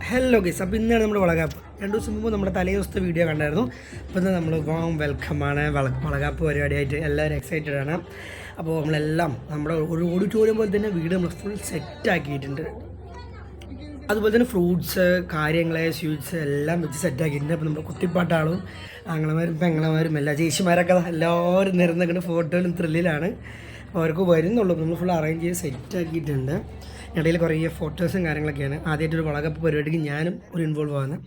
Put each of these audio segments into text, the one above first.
Hello guys, അപ്പോൾ ഇന്നാണ് നമ്മുടെ വളകാപ്പ്. 2 ദിവസം മുമ്പ് നമ്മുടെ തലേ ദിവസത്തെ വീഡിയോ കണ്ടായിരുന്നു. അപ്പോൾ ഇന്ന് നമ്മൾ വാം വെൽക്കമാണ് വളകാപ്പ് പരിപാടിയായിട്ട് എല്ലാവരും എക്സൈറ്റഡ് ആണ്. അപ്പോൾ നമ്മളെല്ലാം നമ്മുടെ ഒരു ഓഡിറ്റോറിയം പോലെ തന്നെ വീട് നമ്മൾ ഫുൾ സെറ്റാക്കിയിട്ടുണ്ട്. അതുപോലെ തന്നെ ഫ്രൂട്ട്സ് കാര്യങ്ങൾ സ്വീറ്റ്സ് എല്ലാം വെച്ച് സെറ്റാക്കിയിട്ടുണ്ട്. അപ്പോൾ നമ്മുടെ കുത്തിപ്പാട്ടാളും ആങ്ങളമാരും പെങ്ങളമാരും എല്ലാ ചേച്ചിമാരൊക്കെ എല്ലാവരും നിരന്നിട്ട് ഫോട്ടോയിലും ത്രില്ലിലാണ്. അപ്പോൾ അവർക്ക് വരുന്നുള്ളൂ. നമ്മൾ ഫുൾ അറേഞ്ച് ചെയ്ത് സെറ്റാക്കിയിട്ടുണ്ട്. ഇടയിൽ കുറേ ഫോട്ടോസും കാര്യങ്ങളൊക്കെയാണ്. ആദ്യമായിട്ടൊരു വളകപ്പ് പരിപാടിക്ക് ഞാനും ഒരു ഇൻവോൾവ് ആകുന്നത്.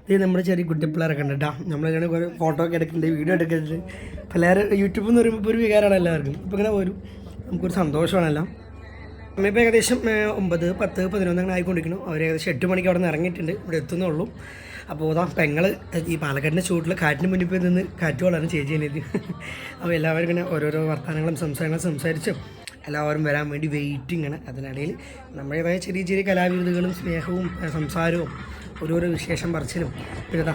ഇത് നമ്മുടെ ചെറിയ കുട്ടിപ്പിള്ളേരൊക്കെ ഉണ്ട് കേട്ടോ. നമ്മളിങ്ങനെ കുറേ ഫോട്ടോ ഒക്കെ എടുക്കുന്നുണ്ട്, വീഡിയോ എടുക്കുന്നുണ്ട്. പിള്ളേർ യൂട്യൂബിൽ നിന്ന് പറയുമ്പോൾ ഒരു വികാരമാണ് എല്ലാവർക്കും. അപ്പോൾ ഇങ്ങനെ വരും, നമുക്കൊരു സന്തോഷമാണല്ലോ. നമ്മളിപ്പോൾ ഏകദേശം 9, 10, 11 അങ്ങനെ ആയിക്കൊണ്ടിരിക്കണം. അവർ ഏകദേശം 8 മണിക്ക് അവിടെ നിന്ന് ഇറങ്ങിയിട്ടുണ്ട്, ഇവിടെ എത്തുന്നുള്ളൂ. അപ്പോൾ അതാ പെങ്ങൾ ഈ പാലക്കാടിൻ്റെ ചൂട്ടിൽ കാറ്റിന് മുന്നിൽ പോയി നിന്ന് കാറ്റുകൊള്ളാണ് ചേച്ചി എനിക്ക്. അപ്പോൾ എല്ലാവരും ഇങ്ങനെ ഓരോരോ വർത്തമാനങ്ങളും സംസാരിച്ചും എല്ലാവരും വരാൻ വേണ്ടി വെയിറ്റിങ്ങാണ്. അതിനിടയിൽ നമ്മുടേതായ ചെറിയ ചെറിയ കലാവിരുതുകളും സ്നേഹവും സംസാരവും ഓരോരോ വിശേഷം പറച്ചിലും പിന്നെ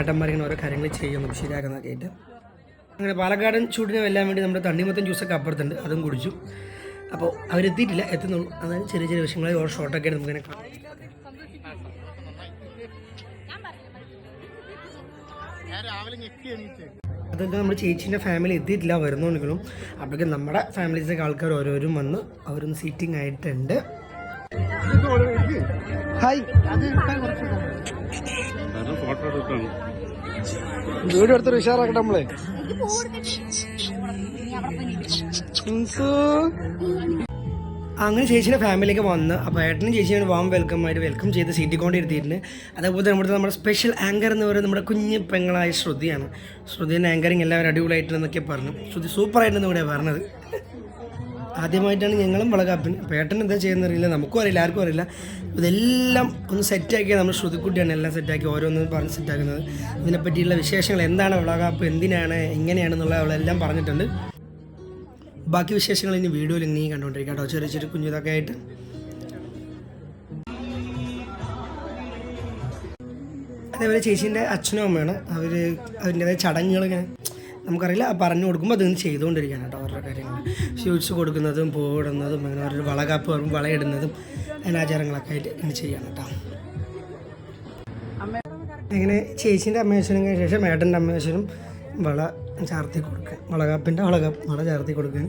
ഏട്ടന്മാരിങ്ങനെ ഓരോ കാര്യങ്ങൾ ചെയ്യുന്നു ശരിയാക്കുന്നതൊക്കെ ആയിട്ട്. അങ്ങനെ പാലക്കാടൻ ചൂടിനെ വെല്ലാൻ വേണ്ടി നമ്മുടെ തണ്ണിമത്തൻ ജ്യൂസൊക്കെ അപ്പുറത്തുണ്ട്, അതും കുടിച്ചു. അപ്പോൾ അവരെത്തിയിട്ടില്ല, എത്തുന്നുള്ളൂ. അതായത് ചെറിയ ചെറിയ വിഷയങ്ങളെ ഓരോ ഷോട്ടൊക്കെ ആയിട്ട് നമുക്കിങ്ങനെ കാണാം. അതൊക്കെ നമ്മുടെ ചേച്ചീൻ്റെ ഫാമിലി എത്തിയിട്ടില്ല, വരുന്നുണ്ടെങ്കിലും അപ്പോഴേക്കും നമ്മുടെ ഫാമിലീസിലേക്ക് ആൾക്കാർ ഓരോരും വന്ന് അവരൊന്ന് സീറ്റിംഗ് ആയിട്ടുണ്ട്. ഹായ്, വീഡിയോ എടുത്തൊരു ഉഷാറാക്കട്ടെ നമ്മളെ. അങ്ങനെ ചേച്ചിയുടെ ഫാമിലിയൊക്കെ വന്ന് അപ്പോൾ ഏട്ടനും ചേച്ചിയാണ് വാം വെൽക്കം ചെയ്ത് സീറ്റിൽ കൊണ്ട് ഇരുത്തിയിട്ടുണ്ട്. അതേപോലെ നമ്മുടെ സ്പെഷ്യൽ ആങ്കർ എന്ന് പറയുന്നത് നമ്മുടെ കുഞ്ഞ് പെങ്ങളായ ശ്രുതിയാണ്. ശ്രുതിൻ്റെ ആങ്കറിങ് എല്ലാവരും അടിപൊളിയായിട്ടെന്നൊക്കെ പറഞ്ഞു. ശ്രുതി സൂപ്പറായിട്ടെന്ന് ഇവിടെ പറഞ്ഞത്. ആദ്യമായിട്ടാണ് ഞങ്ങളും വളകാപ്പിന്. അപ്പോൾ ഏട്ടൻ എന്താ ചെയ്യുന്നറിയില്ല, നമുക്കും അറിയില്ല, ആർക്കും അറിയില്ല. ഇതെല്ലാം ഒന്ന് സെറ്റാക്കിയാൽ നമ്മൾ ശ്രുതിക്കുട്ടിയാണ് എല്ലാം സെറ്റാക്കി ഓരോന്നും പറഞ്ഞ് സെറ്റാക്കുന്നത്. ഇതിനെപ്പറ്റിയുള്ള വിശേഷങ്ങൾ എന്താണ് വളകാപ്പ്, എന്തിനാണ്, എങ്ങനെയാണെന്നുള്ള അവളെല്ലാം പറഞ്ഞിട്ടുണ്ട്. ബാക്കി വിശേഷങ്ങൾ ഇനി വീഡിയോയിൽ ഇങ്ങനെ കണ്ടുകൊണ്ടിരിക്കാം കേട്ടോ, ചെറിയ ചെറിയ കുഞ്ഞിതൊക്കെ ആയിട്ട്. അതേപോലെ ചേച്ചീൻ്റെ അച്ഛനും അമ്മയാണ്. അതിൻ്റേതായ ചടങ്ങുകൾ ഇങ്ങനെ നമുക്കറിയില്ല, പറഞ്ഞു കൊടുക്കുമ്പോൾ അതിങ്ങനെ ചെയ്തുകൊണ്ടിരിക്കുകയാണ് കേട്ടോ. അവരുടെ കാര്യങ്ങൾ സ്വീറ്റ്സ് കൊടുക്കുന്നതും പൂടുന്നതും അങ്ങനെ അവരുടെ വളകാപ്പ് പറയുമ്പോൾ വളയിടുന്നതും അനാചാരങ്ങളൊക്കെ ആയിട്ട് ഇങ്ങനെ ചെയ്യണം കേട്ടോ. അങ്ങനെ ചേച്ചീൻ്റെ അമ്മയച്ഛനും കഴിഞ്ഞ ശേഷം ഏട്ടൻ്റെ അമ്മയച്ഛനും വള ചാർത്തി കൊടുക്കുക, വളകാപ്പിൻ്റെ വള ചാർത്തി കൊടുക്കുക,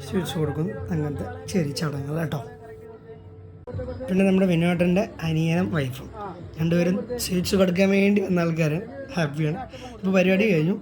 സ്വീറ്റ്സ് കൊടുക്കുന്നു, അങ്ങനത്തെ ചെറിയ ചടങ്ങുകൾ കേട്ടോ. പിന്നെ നമ്മുടെ വിനോട്ടൻ്റെ അനിയനും വൈഫും രണ്ടുപേരും സ്വീറ്റ്സ് കൊടുക്കാൻ വേണ്ടി വന്ന ആൾക്കാർ ഹാപ്പിയാണ്. ഇപ്പോൾ പരിപാടി കഴിഞ്ഞു.